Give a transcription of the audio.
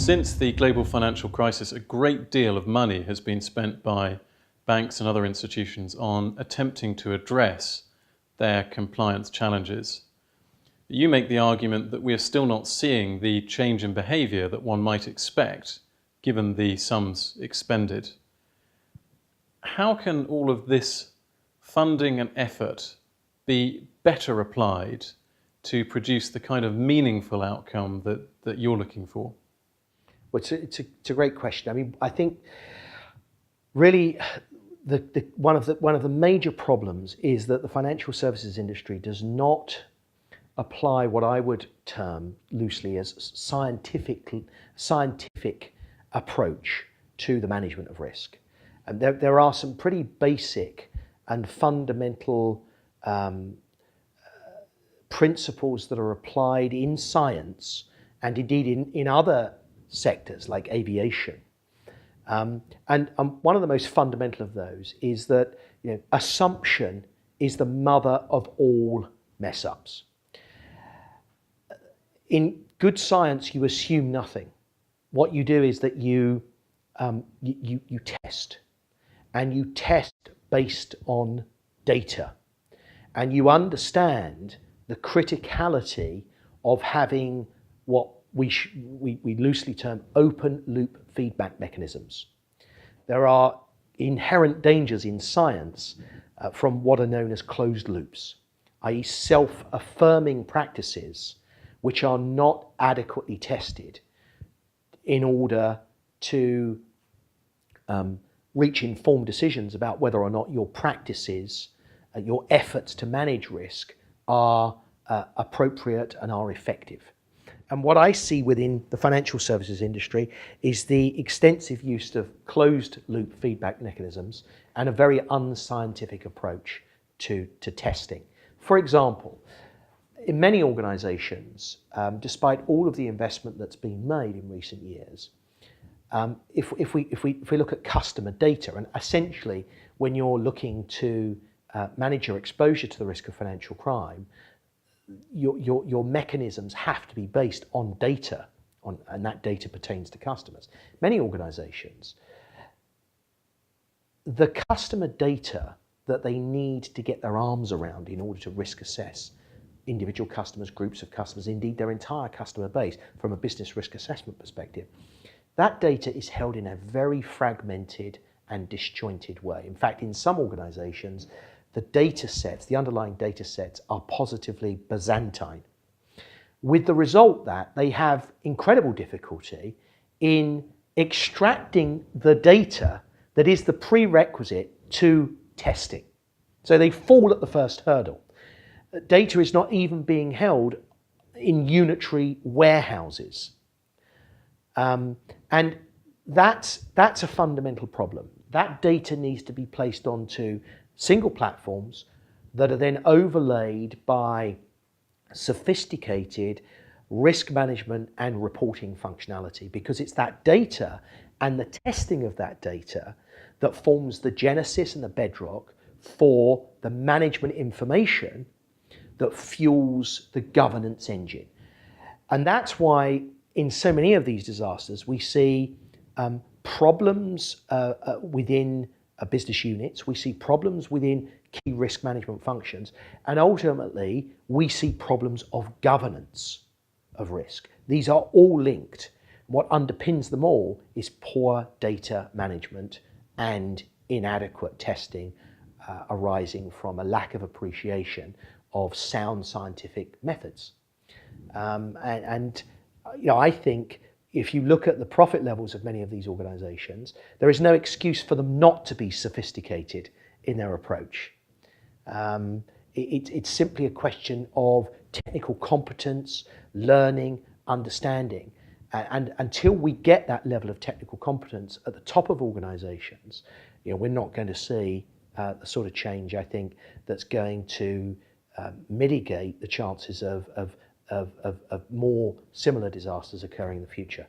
Since the global financial crisis, a great deal of money has been spent by banks and other institutions on attempting to address their compliance challenges. You make the argument that we are still not seeing the change in behaviour that one might expect, given the sums expended. How can all of this funding and effort be better applied to produce the kind of meaningful outcome that you're looking for? Well, it's a great question. I mean, I think really one of the major problems is that the financial services industry does not apply what I would term loosely as scientific approach to the management of risk. And there are some pretty basic and fundamental principles that are applied in science and indeed in other sectors like aviation. And one of the most fundamental of those is that assumption is the mother of all mess ups. In good science, you assume nothing. What you do is that you test, and you test based on data, and you understand the criticality of having what we loosely term open loop feedback mechanisms. There are inherent dangers in science from what are known as closed loops, i.e. self-affirming practices which are not adequately tested in order to reach informed decisions about whether or not your practices, your efforts to manage risk are appropriate and are effective. And what I see within the financial services industry is the extensive use of closed loop feedback mechanisms and a very unscientific approach to testing. For example, in many organizations, despite all of the investment that's been made in recent years, if we look at customer data, and essentially when you're looking to manage your exposure to the risk of financial crime, your mechanisms have to be based on data, and that data pertains to customers. Many organizations, the customer data that they need to get their arms around in order to risk assess individual customers, groups of customers, indeed their entire customer base from a business risk assessment perspective, that data is held in a very fragmented and disjointed way. In fact, in some organizations, the data sets, the underlying data sets, are positively Byzantine, with the result that they have incredible difficulty in extracting the data that is the prerequisite to testing. So they fall at the first hurdle. Data is not even being held in unitary warehouses. And that's a fundamental problem. That data needs to be placed onto single platforms that are then overlaid by sophisticated risk management and reporting functionality, because it's that data and the testing of that data that forms the genesis and the bedrock for the management information that fuels the governance engine. And that's why in so many of these disasters we see problems within business units, we see problems within key risk management functions, and ultimately we see problems of governance of risk. These are all linked. What underpins them all is poor data management and inadequate testing arising from a lack of appreciation of sound scientific methods. I think if you look at the profit levels of many of these organizations, there is no excuse for them not to be sophisticated in their approach. It's simply a question of technical competence, learning, understanding. And until we get that level of technical competence at the top of organizations, we're not going to see the sort of change, I think, that's going to mitigate the chances of more similar disasters occurring in the future.